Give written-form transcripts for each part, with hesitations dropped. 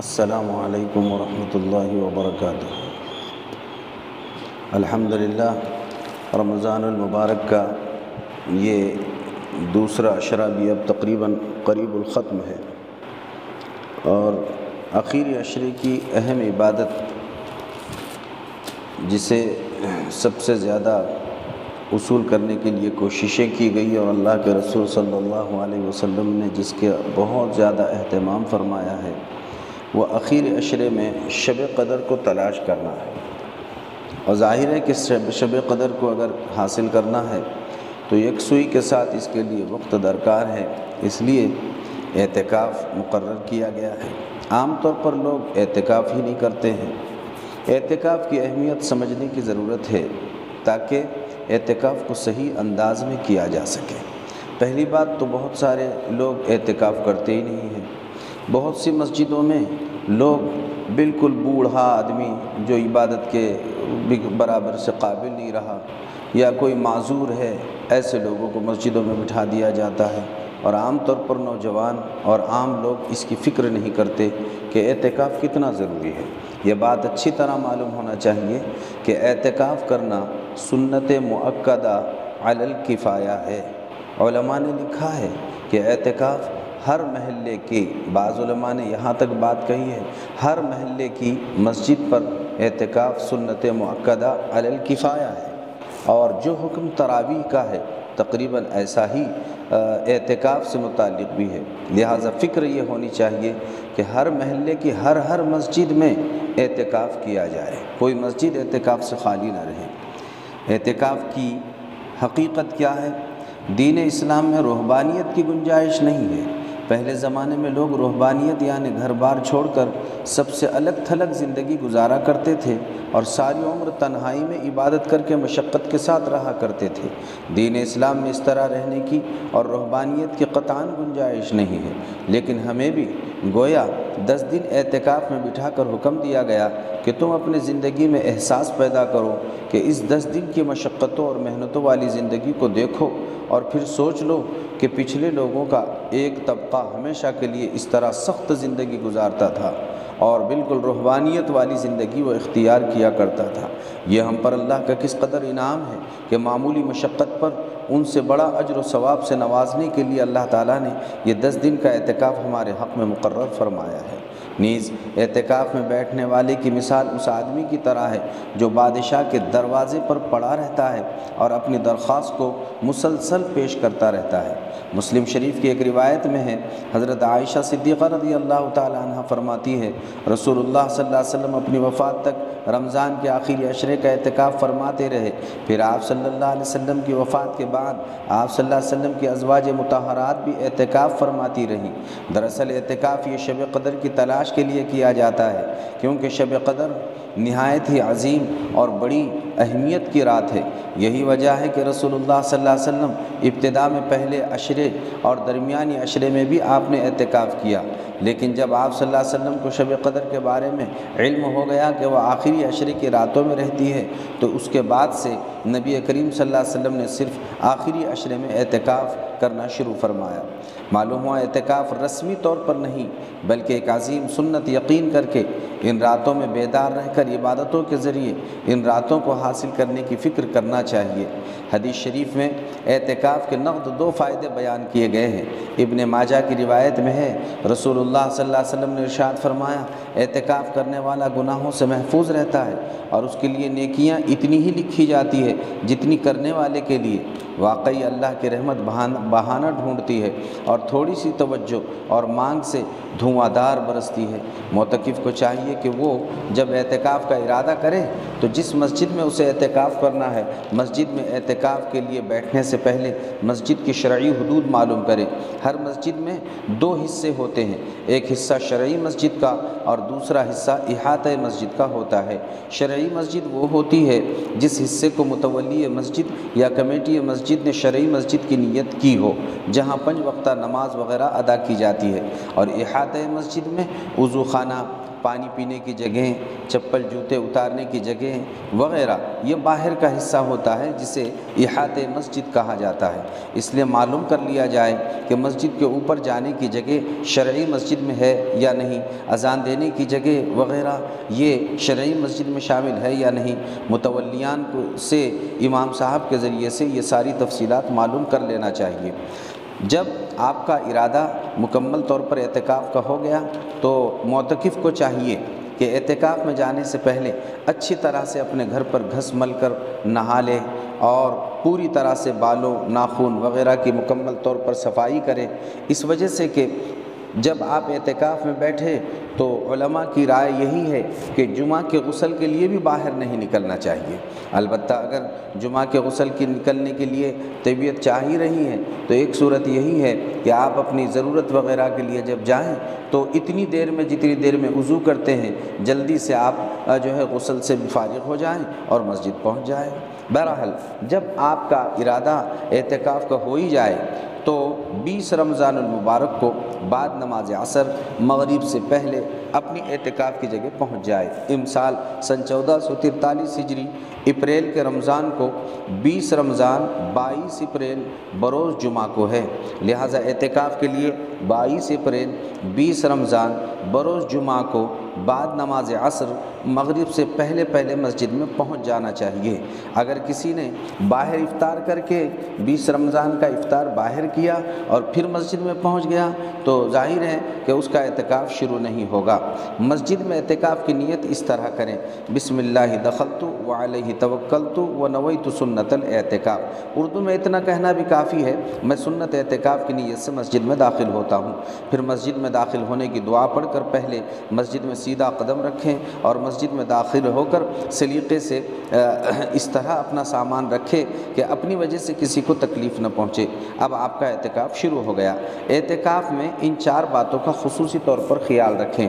السلام علیکم ورحمۃ اللہ وبرکاتہ۔ الحمدللہ، رمضان المبارک کا یہ دوسرا عشرہ بھی اب تقریباً قریب الختم ہے، اور آخری عشرے کی اہم عبادت جسے سب سے زیادہ وصول کرنے کے لیے کوششیں کی گئی اور اللہ کے رسول صلی اللہ علیہ وسلم نے جس کے بہت زیادہ اہتمام فرمایا ہے، وہ آخری عشرے میں شب قدر کو تلاش کرنا ہے۔ اور ظاہر ہے کہ شب قدر کو اگر حاصل کرنا ہے تو یکسوئی کے ساتھ اس کے لیے وقت درکار ہے، اس لیے اعتکاف مقرر کیا گیا ہے۔ عام طور پر لوگ اعتکاف ہی نہیں کرتے ہیں۔ اعتکاف کی اہمیت سمجھنے کی ضرورت ہے تاکہ اعتکاف کو صحیح انداز میں کیا جا سکے۔ پہلی بات تو بہت سارے لوگ اعتکاف کرتے ہی نہیں ہیں۔ بہت سی مسجدوں میں لوگ بالکل بوڑھا آدمی جو عبادت کے برابر سے قابل نہیں رہا یا کوئی معذور ہے، ایسے لوگوں کو مسجدوں میں بٹھا دیا جاتا ہے، اور عام طور پر نوجوان اور عام لوگ اس کی فکر نہیں کرتے کہ اعتکاف کتنا ضروری ہے۔ یہ بات اچھی طرح معلوم ہونا چاہیے کہ اعتکاف کرنا سنت مؤکدہ علی الکفایہ ہے۔ علماء نے لکھا ہے کہ اعتکاف ہر محلے کی، بعض علماء نے یہاں تک بات کہی ہے، ہر محلے کی مسجد پر اعتکاف سنت مؤکدہ علی الکفایہ ہے، اور جو حکم تراویح کا ہے تقریباً ایسا ہی اعتکاف سے متعلق بھی ہے۔ لہٰذا فکر یہ ہونی چاہیے کہ ہر محلے کی ہر مسجد میں اعتکاف کیا جائے، کوئی مسجد اعتکاف سے خالی نہ رہے۔ اعتکاف کی حقیقت کیا ہے؟ دین اسلام میں رہبانیت کی گنجائش نہیں ہے۔ پہلے زمانے میں لوگ رہبانیت یعنی گھر بار چھوڑ کر سب سے الگ تھلگ زندگی گزارا کرتے تھے اور ساری عمر تنہائی میں عبادت کر کے مشقت کے ساتھ رہا کرتے تھے۔ دین اسلام میں اس طرح رہنے کی اور رہبانیت کی قطعاً گنجائش نہیں ہے، لیکن ہمیں بھی گویا 10 دن اعتکاف میں بٹھا کر حکم دیا گیا کہ تم اپنے زندگی میں احساس پیدا کرو کہ اس 10 دن کی مشقتوں اور محنتوں والی زندگی کو دیکھو، اور پھر سوچ لو کہ پچھلے لوگوں کا ایک طبقہ ہمیشہ کے لیے اس طرح سخت زندگی گزارتا تھا اور بالکل رہبانیت والی زندگی وہ اختیار کیا کرتا تھا۔ یہ ہم پر اللہ کا کس قدر انعام ہے کہ معمولی مشقت پر ان سے بڑا اجر و ثواب سے نوازنے کے لیے اللہ تعالیٰ نے یہ 10 دن کا اعتکاف ہمارے حق میں مقرر فرمایا ہے۔ نیز اعتکاف میں بیٹھنے والے کی مثال اس آدمی کی طرح ہے جو بادشاہ کے دروازے پر پڑا رہتا ہے اور اپنی درخواست کو مسلسل پیش کرتا رہتا ہے۔ مسلم شریف کی ایک روایت میں ہے، حضرت عائشہ صدیقہ رضی اللہ تعالیٰ عنہ فرماتی ہے، رسول اللہ صلی اللہ علیہ وسلم اپنی وفات تک رمضان کے آخری عشرے کا اعتکاف فرماتے رہے۔ پھر آپ صلی اللہ علیہ وسلم کی وفات کے بعد آپ صلی اللہ علیہ وسلم کی ازواج مطہرات بھی اعتکاف فرماتی رہیں۔ دراصل اعتکاف یہ شب قدر کی تلاش کے لیے کیا جاتا ہے، کیونکہ شب قدر نہایت ہی عظیم اور بڑی اہمیت کی رات ہے۔ یہی وجہ ہے کہ رسول اللہ صلی اللہ علیہ وسلم ابتدا میں پہلے عشرے اور درمیانی عشرے میں بھی آپ نے اعتکاف کیا، لیکن جب آپ صلی اللہ علیہ وسلم کو شب قدر کے بارے میں علم ہو گیا کہ وہ آخری عشرے کی راتوں میں رہتی ہے، تو اس کے بعد سے نبی کریم صلی اللہ علیہ وسلم نے صرف آخری عشرے میں اعتکاف کرنا شروع فرمایا۔ معلوم ہوا اعتکاف رسمی طور پر نہیں بلکہ ایک عظیم سنت یقین کر کے ان راتوں میں بیدار رہ کر عبادتوں کے ذریعے ان راتوں کو حاصل کرنے کی فکر کرنا چاہیے۔ حدیث شریف میں اعتکاف کے نقد 2 فائدے بیان کیے گئے ہیں۔ ابن ماجہ کی روایت میں ہے، رسول اللہ صلی اللہ علیہ وسلم نے ارشاد فرمایا، اعتکاف کرنے والا گناہوں سے محفوظ رہتا ہے اور اس کے لیے نیکیاں اتنی ہی لکھی جاتی ہے جتنی کرنے والے کے لیے۔ واقعی اللہ کی رحمت بہانہ ڈھونڈتی ہے اور تھوڑی سی توجہ اور مانگ سے دھواں دار برستی ہے۔ معتکف کو چاہیے کہ وہ جب اعتکاف کا ارادہ کرے تو جس مسجد میں اسے اعتکاف کرنا ہے، مسجد میں اعتکاف کے لیے بیٹھنے سے پہلے مسجد کی شرعی حدود معلوم کرے۔ ہر مسجد میں 2 حصے ہوتے ہیں، ایک حصہ شرعی مسجد کا اور دوسرا حصہ احاطہ مسجد کا ہوتا ہے۔ شرعی مسجد وہ ہوتی ہے جس حصے کو متولی مسجد یا کمیٹی مسجد نے شرعی مسجد کی نیت کی ہو، جہاں 5 وقتہ نماز وغیرہ ادا کی جاتی ہے، اور احاطہ مسجد میں وضو خانہ، پانی پینے کی جگہیں، چپل جوتے اتارنے کی جگہیں وغیرہ، یہ باہر کا حصہ ہوتا ہے جسے احاطۂ مسجد کہا جاتا ہے۔ اس لیے معلوم کر لیا جائے کہ مسجد کے اوپر جانے کی جگہ شرعی مسجد میں ہے یا نہیں، اذان دینے کی جگہ وغیرہ یہ شرعی مسجد میں شامل ہے یا نہیں، متولیان سے امام صاحب کے ذریعے سے یہ ساری تفصیلات معلوم کر لینا چاہیے۔ جب آپ کا ارادہ مکمل طور پر اعتکاف کا ہو گیا تو معتکف کو چاہیے کہ اعتکاف میں جانے سے پہلے اچھی طرح سے اپنے گھر پر گھس مل کر نہا لے اور پوری طرح سے بالوں، ناخن وغیرہ کی مکمل طور پر صفائی کرے، اس وجہ سے کہ جب آپ اعتکاف میں بیٹھے تو علماء کی رائے یہی ہے کہ جمعہ کے غسل کے لیے بھی باہر نہیں نکلنا چاہیے۔ البتہ اگر جمعہ کے غسل کی نکلنے کے لیے طبیعت چاہ ہی رہی ہے تو ایک صورت یہی ہے کہ آپ اپنی ضرورت وغیرہ کے لیے جب جائیں تو اتنی دیر میں جتنی دیر میں وضو کرتے ہیں جلدی سے آپ جو ہے غسل سے فارغ ہو جائیں اور مسجد پہنچ جائیں۔ بہرحال جب آپ کا ارادہ اعتکاف کا ہو ہی جائے تو 20 رمضان المبارک کو بعد نماز عصر مغرب سے پہلے اپنی اعتکاف کی جگہ پہنچ جائے۔ امسال سن 1443 ہجری اپریل کے رمضان کو 20 رمضان 22 اپریل بروز جمعہ کو ہے، لہٰذا اعتکاف کے لیے 22 اپریل 20 رمضان بروز جمعہ کو بعد نماز عصر مغرب سے پہلے مسجد میں پہنچ جانا چاہیے۔ اگر کسی نے باہر افطار کر کے 20 رمضان کا افطار باہر کیا اور پھر مسجد میں پہنچ گیا تو ظاہر ہے کہ اس کا اعتکاف شروع نہیں ہوگا۔ مسجد میں اعتکاف کی نیت اس طرح کریں: بسم اللہ دخلت وعلیہ توکلت ونویت سنت الاعتکاف۔ اردو میں اتنا کہنا بھی کافی ہے، میں سنت اعتکاف کی نیت سے مسجد میں داخل ہوتا ہوں۔ پھر مسجد میں داخل ہونے کی دعا پڑھ کر پہلے مسجد میں سیدھا قدم رکھیں اور مسجد میں داخل ہو کر سلیقے سے اس طرح اپنا سامان رکھیں کہ اپنی وجہ سے کسی کو تکلیف نہ پہنچے۔ اب آپ کا اعتکاف شروع ہو گیا۔ اعتکاف میں ان 4 باتوں کا خصوصی طور پر خیال رکھیں۔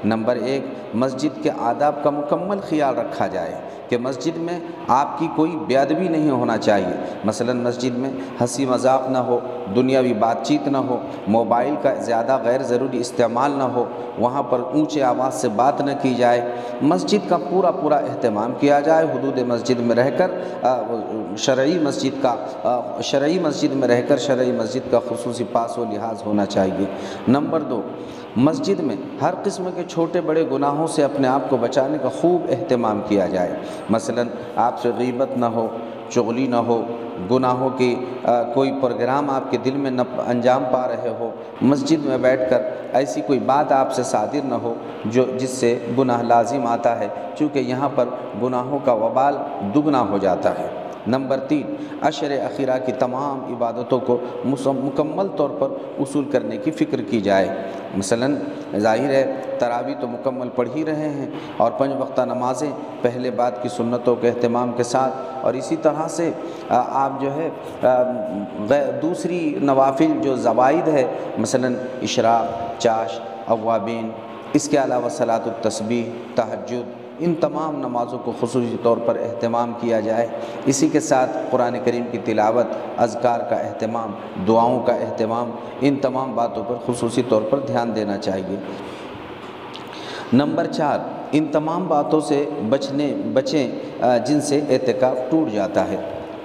نمبر 1، مسجد کے آداب کا مکمل خیال رکھا جائے کہ مسجد میں آپ کی کوئی بے ادبی نہیں ہونا چاہیے۔ مثلا مسجد میں ہنسی مذاق نہ ہو، دنیاوی بات چیت نہ ہو، موبائل کا زیادہ غیر ضروری استعمال نہ ہو، وہاں پر اونچے آواز سے بات نہ کی جائے۔ مسجد کا پورا اہتمام کیا جائے، حدود مسجد میں رہ کر شرعی مسجد میں رہ کر شرعی مسجد کا خصوصی پاس و لحاظ ہونا چاہیے۔ نمبر 2، مسجد میں ہر قسم کے چھوٹے بڑے گناہوں سے اپنے آپ کو بچانے کا خوب اہتمام کیا جائے۔ مثلا آپ سے غیبت نہ ہو، چغلی نہ ہو، گناہوں کی کوئی پروگرام آپ کے دل میں نہ انجام پا رہے ہو، مسجد میں بیٹھ کر ایسی کوئی بات آپ سے صادر نہ ہو جس سے گناہ لازم آتا ہے، چونکہ یہاں پر گناہوں کا وبال دگنا ہو جاتا ہے۔ نمبر 3، عشر اخیرہ کی تمام عبادتوں کو مکمل طور پر وصول کرنے کی فکر کی جائے۔ مثلا ظاہر ہے تراویح تو مکمل پڑھ ہی رہے ہیں اور 5 وقتہ نمازیں پہلے بعد کی سنتوں کے اہتمام کے ساتھ، اور اسی طرح سے آپ جو ہے دوسری نوافل جو زوائد ہے، مثلا اشراق، چاش، اوابین، اس کے علاوہ صلاۃ التسبیح، تہجد، ان تمام نمازوں کو خصوصی طور پر اہتمام کیا جائے۔ اسی کے ساتھ قرآن کریم کی تلاوت، اذکار کا اہتمام، دعاؤں کا اہتمام، ان تمام باتوں پر خصوصی طور پر دھیان دینا چاہیے۔ نمبر 4، ان تمام باتوں سے بچیں جن سے اعتکاف ٹوٹ جاتا ہے،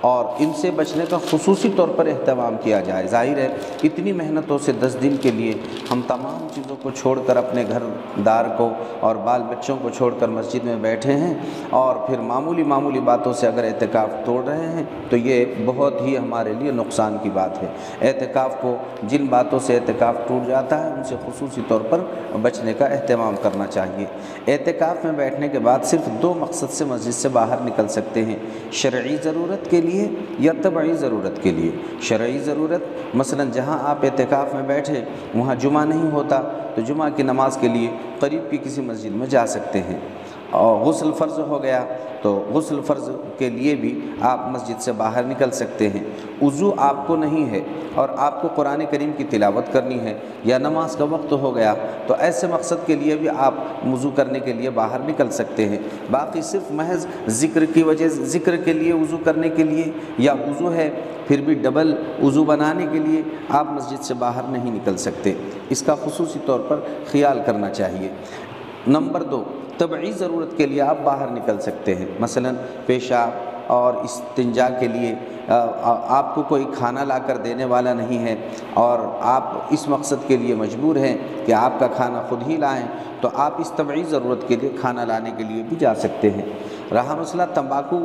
اور ان سے بچنے کا خصوصی طور پر اہتمام کیا جائے۔ ظاہر ہے اتنی محنتوں سے 10 دن کے لیے ہم تمام چیزوں کو چھوڑ کر اپنے گھر دار کو اور بال بچوں کو چھوڑ کر مسجد میں بیٹھے ہیں، اور پھر معمولی باتوں سے اگر اعتکاف توڑ رہے ہیں تو یہ بہت ہی ہمارے لیے نقصان کی بات ہے۔ اعتکاف کو جن باتوں سے اعتکاف ٹوٹ جاتا ہے ان سے خصوصی طور پر بچنے کا اہتمام کرنا چاہیے۔ اعتکاف میں بیٹھنے کے بعد صرف 2 مقصد سے مسجد سے باہر نکل سکتے ہیں: شرعی ضرورت کے لیے یا طبعی ضرورت کے لیے۔ شرعی ضرورت، مثلا جہاں آپ اعتکاف میں بیٹھے وہاں جمعہ نہیں ہوتا تو جمعہ کی نماز کے لیے قریب کی کسی مسجد میں جا سکتے ہیں، اور غسل فرض ہو گیا تو غسل فرض کے لیے بھی آپ مسجد سے باہر نکل سکتے ہیں۔ وضو آپ کو نہیں ہے اور آپ کو قرآن کریم کی تلاوت کرنی ہے یا نماز کا وقت ہو گیا تو ایسے مقصد کے لیے بھی آپ وضو کرنے کے لیے باہر نکل سکتے ہیں۔ باقی صرف محض ذکر کی وجہ سے، ذکر کے لیے وضو کرنے کے لیے، یا وضو ہے پھر بھی ڈبل وضو بنانے کے لیے آپ مسجد سے باہر نہیں نکل سکتے۔ اس کا خصوصی طور پر خیال کرنا چاہیے۔ نمبر 2، طبعی ضرورت کے لیے آپ باہر نکل سکتے ہیں، مثلا پیشاب اور استنجا کے لیے آپ کو کوئی کھانا لا کر دینے والا نہیں ہے اور آپ اس مقصد کے لیے مجبور ہیں کہ آپ کا کھانا خود ہی لائیں، تو آپ اس طبعی ضرورت کے لیے کھانا لانے کے لیے بھی جا سکتے ہیں۔ رہا مسئلہ تمباکو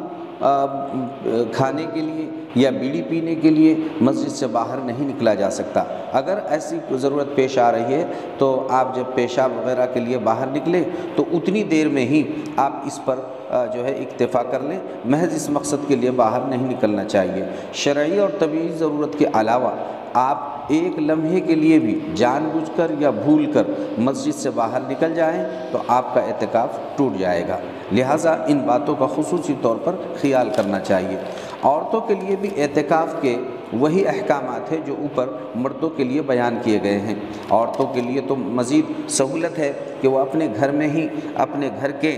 کھانے کے لیے یا بیڑی پینے کے لیے مسجد سے باہر نہیں نکلا جا سکتا۔ اگر ایسی ضرورت پیش آ رہی ہے تو آپ جب پیشاب وغیرہ کے لیے باہر نکلیں تو اتنی دیر میں ہی آپ اس پر جو ہے اکتفا کر لیں، محض اس مقصد کے لیے باہر نہیں نکلنا چاہیے۔ شرعی اور طبعی ضرورت کے علاوہ آپ ایک لمحے کے لیے بھی جان بوجھ کر یا بھول کر مسجد سے باہر نکل جائیں تو آپ کا اعتکاف ٹوٹ جائے گا، لہٰذا ان باتوں کا خصوصی طور پر خیال کرنا چاہیے۔ عورتوں کے لیے بھی اعتکاف کے وہی احکامات ہیں جو اوپر مردوں کے لیے بیان کیے گئے ہیں۔ عورتوں کے لیے تو مزید سہولت ہے کہ وہ اپنے گھر میں ہی اپنے گھر کے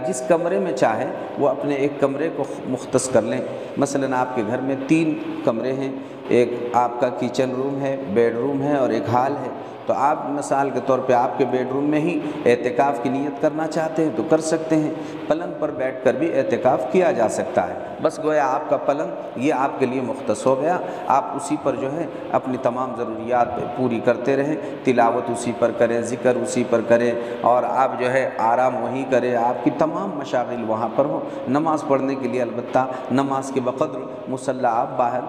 جس کمرے میں چاہیں وہ اپنے ایک کمرے کو مختص کر لیں۔ مثلا آپ کے گھر میں 3 کمرے ہیں، ایک آپ کا کچن روم ہے، بیڈ روم ہے اور ایک ہال ہے، تو آپ مثال کے طور پہ آپ کے بیڈ روم میں ہی اعتکاف کی نیت کرنا چاہتے ہیں تو کر سکتے ہیں۔ پلنگ پر بیٹھ کر بھی اعتکاف کیا جا سکتا ہے، بس گویا آپ کا پلنگ یہ آپ کے لیے مختص ہو گیا، آپ اسی پر جو ہے اپنی تمام ضروریات پوری کرتے رہیں، تلاوت اسی پر کریں، ذکر اسی پر کریں اور آپ جو ہے آرام وہیں کریں، آپ کی تمام مشاغل وہاں پر ہوں۔ نماز پڑھنے کے لیے البتہ نماز کے بقدر مصلی آپ باہر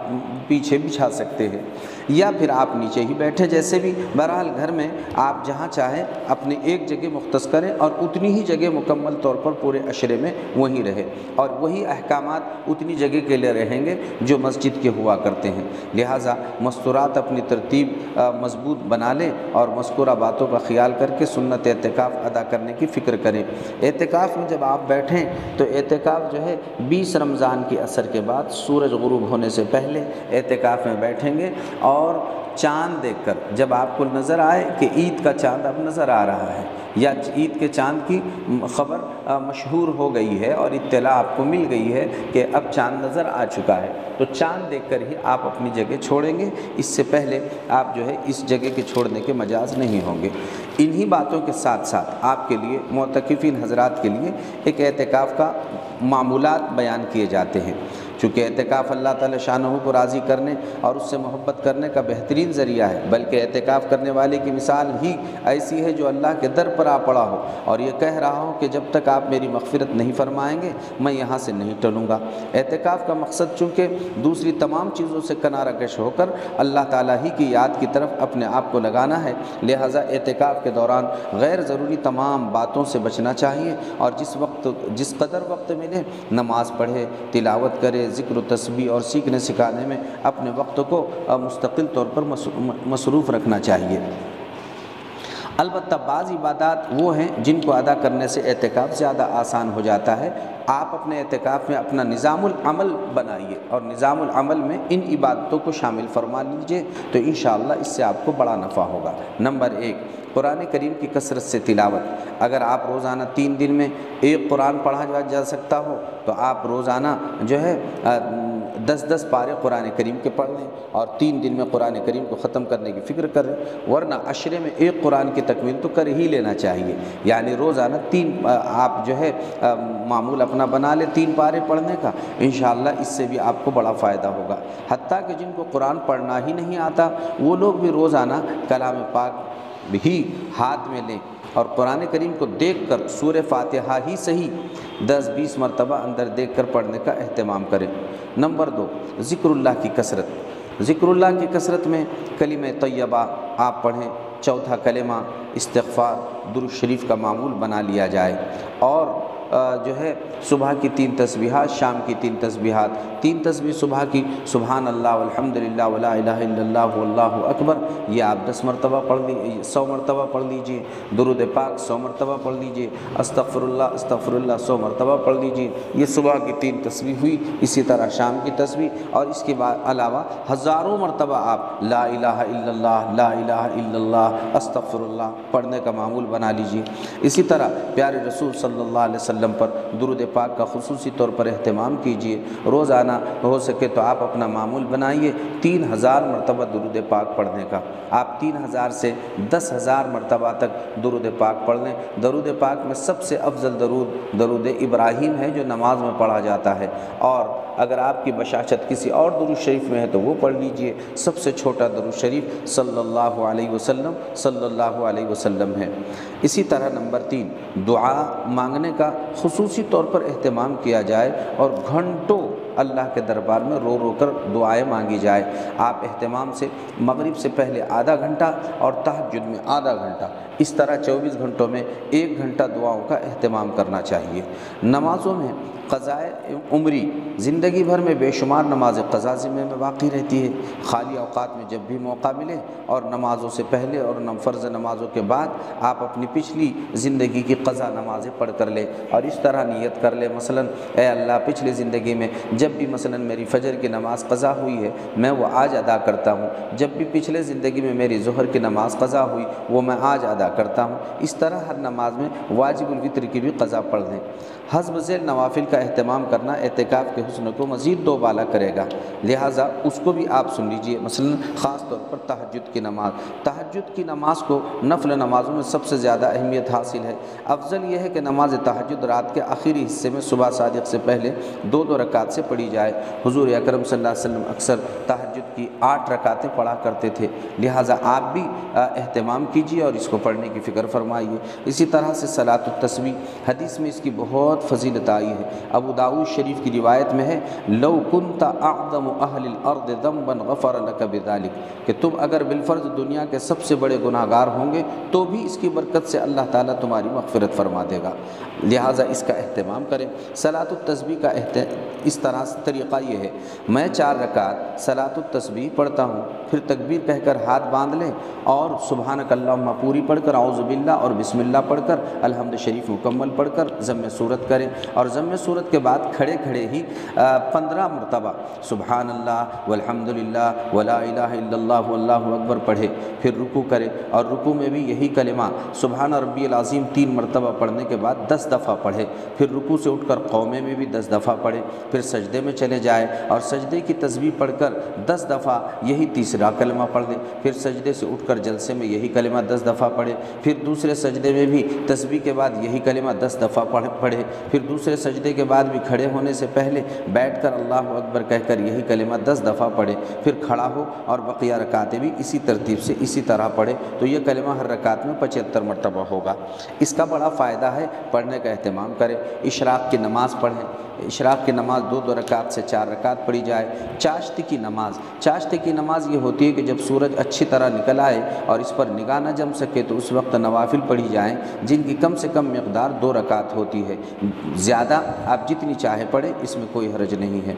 پیچھے بچھا سکتے ہیں یا پھر آپ نیچے ہی بیٹھے، جیسے بھی بہرحال گھر میں آپ جہاں چاہیں اپنی ایک جگہ مختص کریں اور اتنی ہی جگہ مکمل طور پر پورے عشرے میں وہیں رہے اور وہی احکامات اتنی جگہ کے لیے رہیں گے جو مسجد کے ہوا کرتے ہیں، لہٰذا مستورات اپنی ترتیب مضبوط بنا لیں اور مذکورہ باتوں کا خیال کر کے سنت اعتکاف ادا کرنے کی فکر کریں۔ اعتکاف میں جب آپ بیٹھیں تو اعتکاف جو ہے 20 رمضان کی عصر کے بعد سورج غروب ہونے سے پہلے اعتکاف میں بیٹھیں گے اور چاند دیکھ کر جب آپ کو نظر آئے کہ عید کا چاند اب نظر آ رہا ہے یا عید کے چاند کی خبر مشہور ہو گئی ہے اور اطلاع آپ کو مل گئی ہے کہ اب چاند نظر آ چکا ہے، تو چاند دیکھ کر ہی آپ اپنی جگہ چھوڑیں گے، اس سے پہلے آپ جو ہے اس جگہ کے چھوڑنے کے مجاز نہیں ہوں گے۔ انہی باتوں کے ساتھ ساتھ آپ کے لیے معتکفین حضرات کے لیے ایک اعتکاف کا معمولات بیان کیے جاتے ہیں، چونکہ اعتکاف اللہ تعالی شانہ کو راضی کرنے اور اس سے محبت کرنے کا بہترین ذریعہ ہے، بلکہ اعتکاف کرنے والے کی مثال ہی ایسی ہے جو اللہ کے در پر آ پڑا ہو اور یہ کہہ رہا ہو کہ جب تک آپ میری مغفرت نہیں فرمائیں گے میں یہاں سے نہیں ٹلوں گا۔ اعتکاف کا مقصد چونکہ دوسری تمام چیزوں سے کنارہ کش ہو کر اللہ تعالیٰ ہی کی یاد کی طرف اپنے آپ کو لگانا ہے، لہٰذا اعتکاف کے دوران غیر ضروری تمام باتوں سے بچنا چاہیے اور جس قدر وقت ملے نماز پڑھے، تلاوت کرے، ذکر و تسبیح اور سیکھنے سکھانے میں اپنے وقت کو مستقل طور پر مصروف رکھنا چاہیے۔ البتہ بعض عبادات وہ ہیں جن کو ادا کرنے سے اعتکاف زیادہ آسان ہو جاتا ہے۔ آپ اپنے اعتکاف میں اپنا نظام العمل بنائیے اور نظام العمل میں ان عبادتوں کو شامل فرما لیجئے تو انشاءاللہ اس سے آپ کو بڑا نفع ہوگا۔ نمبر 1، قرآن کریم کی کثرت سے تلاوت۔ اگر آپ روزانہ 3 دن میں ایک قرآن پڑھا جا سکتا ہو تو آپ روزانہ جو ہے 10 پارے قرآن کریم کے پڑھ لیں اور 3 دن میں قرآن کریم کو ختم کرنے کی فکر کریں، ورنہ عشرے میں ایک قرآن کی تکمیل تو کر ہی لینا چاہیے، یعنی روزانہ 3 آپ جو ہے معمول اپنا بنا لیں 3 پارے پڑھنے کا، انشاءاللہ اس سے بھی آپ کو بڑا فائدہ ہوگا۔ حتیٰ کہ جن کو قرآن پڑھنا ہی نہیں آتا وہ لوگ بھی روزانہ کلام پاک بھی ہاتھ میں لیں اور قرآن کریم کو دیکھ کر سورہ فاتحہ ہی صحیح 10-20 مرتبہ اندر دیکھ کر پڑھنے کا اہتمام کریں۔ نمبر 2، ذکر اللہ کی کثرت۔ ذکر اللہ کی کثرت میں کلمہ طیبہ آپ پڑھیں، چوتھا کلمہ استغفار، درود شریف کا معمول بنا لیا جائے اور جو ہے صبح کی 3 تسبیحات، شام کی 3 تسبیحات، 3 تسبیح صبح کی سبحان اللہ والحمدللہ ولا الہ الا اللہ واللہ اکبر، یہ آپ 10 مرتبہ پڑھ لیجیے، 100 مرتبہ پڑھ لیجیے، درود پاک 100 مرتبہ پڑھ لیجیے، استغفر اللہ 100 مرتبہ پڑھ لیجیے، یہ صبح کی 3 تسبیح ہوئی۔ اسی طرح شام کی تسبیح اور اس کے علاوہ ہزاروں مرتبہ آپ لا الہ الا اللہ، لا الہ الا اللہ، استغفر اللہ پڑھنے کا معمول بنا لیجیے۔ اسی طرح پیارے رسول صلی اللہ علیہ وسلم وسلم پر درود پاک کا خصوصی طور پر اہتمام کیجیے۔ روزانہ ہو سکے تو آپ اپنا معمول بنائیے 3000 مرتبہ درود پاک پڑھنے کا۔ آپ 3000 سے 10,000 مرتبہ تک درود پاک پڑھ لیں۔ درود پاک میں سب سے افضل درود ابراہیم ہے جو نماز میں پڑھا جاتا ہے، اور اگر آپ کی بشاشت کسی اور درود شریف میں ہے تو وہ پڑھ لیجئے۔ سب سے چھوٹا درود شریف صلی اللہ علیہ وسلم ہے۔ اسی طرح نمبر 3، دعا مانگنے کا خصوصی طور پر اہتمام کیا جائے اور گھنٹوں اللہ کے دربار میں رو رو کر دعائیں مانگی جائے۔ آپ اہتمام سے مغرب سے پہلے آدھا گھنٹہ اور تہجد میں آدھا گھنٹہ، اس طرح 24 گھنٹوں میں 1 گھنٹہ دعاؤں کا اہتمام کرنا چاہیے۔ نمازوں میں قضاء عمری، زندگی بھر میں بے شمار نماز قضا ذمے میں باقی رہتی ہے۔ خالی اوقات میں جب بھی موقع ملے اور نمازوں سے پہلے اور فرض نمازوں کے بعد آپ اپنی پچھلی زندگی کی قضا نمازیں پڑھ کر لیں، اور اس طرح نیت کر لیں، مثلا اے اللہ پچھلی زندگی میں جب بھی مثلا میری فجر کی نماز قضا ہوئی ہے میں وہ آج ادا کرتا ہوں، جب بھی پچھلے زندگی میں میری ظہر کی نماز قضا ہوئی وہ میں آج ادا کرتا ہوں۔ اس طرح ہر نماز میں واجب الوتر کی بھی قضا پڑھ لیں۔ حسب ذیل نوافل کا اہتمام کرنا اعتکاف کے حسن کو مزید دو بالا کرے گا، لہٰذا اس کو بھی آپ سن لیجئے۔ مثلا خاص طور پر تہجد کی نماز، تہجد کی نماز کو نفل نمازوں میں سب سے زیادہ اہمیت حاصل ہے۔ افضل یہ ہے کہ نماز تہجد رات کے آخری حصے میں صبح صادق سے پہلے 2 رکعت سے پڑھی جائے۔ حضور اکرم صلی اللہ علیہ وسلم اکثر تہجد کی 8 رکعتیں پڑھا کرتے تھے، لہٰذا آپ بھی اہتمام کیجیے اور اس کو پڑھنے کی فکر فرمائیے۔ اسی طرح سے صلاۃ التسبیح، حدیث میں اس کی بہت فضیلت آئی ہے۔ ابو داؤد شریف کی روایت میں ہے لو کنت اعظم اہل الارض ذنبا غفر لك بذلك، کہ تم اگر بالفرض دنیا کے سب سے بڑے گناہ گار ہوں گے تو بھی اس کی برکت سے اللہ تعالیٰ تمہاری مغفرت فرما دے گا، لہٰذا اس کا اہتمام کریں۔ صلاۃ التسبیح کا اس طرح سے طریقہ یہ ہے، میں 4 رکعت صلاۃ التسبیح پڑھتا ہوں، پھر تکبیر کہہ کر ہاتھ باندھ لیں اور سبحانک اللہم پوری پڑھ کر اعوذ باللہ اور بسم اللہ پڑھ کر الحمد شریف مکمل پڑھ کر ضم صورت کریں، اور ضم صورت کے بعد کھڑے کھڑے ہی 15 مرتبہ سبحان اللہ والحمد للہ ولا الہ الا اللہ واللہ اکبر پڑھے، پھر رکوع کرے اور رکوع میں بھی یہی کلمہ سبحان ربی العظیم 3 مرتبہ پڑھنے کے بعد 10 دفعہ پڑھے، پھر رکوع سے اٹھ کر قومے میں بھی 10 دفعہ پڑھے، پھر سجدے میں چلے جائے اور سجدے کی تسبیح پڑھ کر 10 دفعہ یہی تیسرا کلمہ پڑھ لیں، پھر سجدے سے اٹھ کر جلسے میں یہی کلمہ 10 دفعہ پڑھے، پھر دوسرے سجدے میں بھی تسبیح کے بعد یہی کلمہ 10 دفعہ پڑھے، پھر دوسرے سجدے کے بعد بھی کھڑے ہونے سے پہلے بیٹھ کر اللہ اکبر کہہ کر یہی کلمہ 10 دفعہ پڑھے، پھر کھڑا ہو اور بقیہ رکعتیں بھی اسی ترتیب سے اسی طرح پڑھے، تو یہ کلمہ ہر رکعت میں 75 مرتبہ ہوگا۔ اس کا بڑا فائدہ ہے، پڑھنے کا اہتمام کریں۔ اشراق کی نماز پڑھیں، اشراق کی نماز 2 رکعت سے 4 رکعت پڑھی جائے۔ چاشت کی نماز، چاشت کی نماز یہ ہوتی ہے کہ جب سورج اچھی طرح نکل آئے اور اس پر نگاہ نہ جم سکے تو اس وقت نوافل پڑھی جائیں جن کی کم سے کم مقدار 2 رکعت ہوتی ہے، زیادہ آپ جتنی چاہے پڑھیں، اس میں کوئی حرج نہیں ہے۔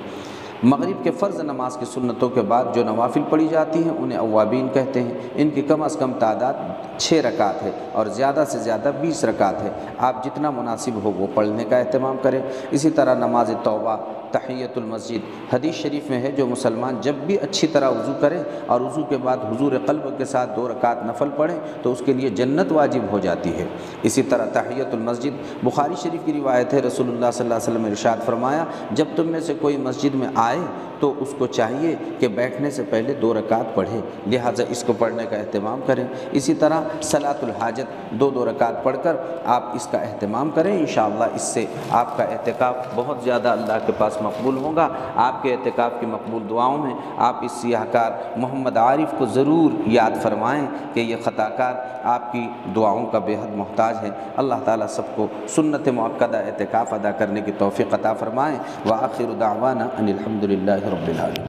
مغرب کے فرض نماز کی سنتوں کے بعد جو نوافل پڑھی جاتی ہیں انہیں اوابین کہتے ہیں، ان کی کم از کم تعداد 6 رکعت ہے اور زیادہ سے زیادہ 20 رکعت ہے، آپ جتنا مناسب ہو وہ پڑھنے کا اہتمام کریں۔ اسی طرح نماز توبہ، تحیۃ المسجد، حدیث شریف میں ہے جو مسلمان جب بھی اچھی طرح وضو کرے اور وضو کے بعد حضور قلب کے ساتھ 2 رکعت نفل پڑھے تو اس کے لیے جنت واجب ہو جاتی ہے۔ اسی طرح تحیۃ المسجد، بخاری شریف کی روایت ہے، رسول اللہ صلی اللہ علیہ وسلم نے ارشاد فرمایا جب تم میں سے کوئی مسجد میں آئے تو اس کو چاہیے کہ بیٹھنے سے پہلے 2 رکعت پڑھے، لہٰذا اس کو پڑھنے کا اہتمام کریں۔ اسی طرح صلاۃ الحاجت 2 رکعت پڑھ کر آپ اس کا اہتمام کریں، انشاءاللہ اس سے آپ کا اعتکاف بہت زیادہ اللہ کے پاس مقبول ہوگا۔ آپ کے اعتکاف کی مقبول دعاؤں میں آپ اس سیاہ کار محمد عارف کو ضرور یاد فرمائیں کہ یہ خطا کار آپ کی دعاؤں کا بے حد محتاج ہے۔ اللہ تعالیٰ سب کو سنت مؤکدہ اعتکاف ادا کرنے کی توفیق عطا فرمائیں۔ وآخر دعوانا ان الحمد للہ رب العالمین۔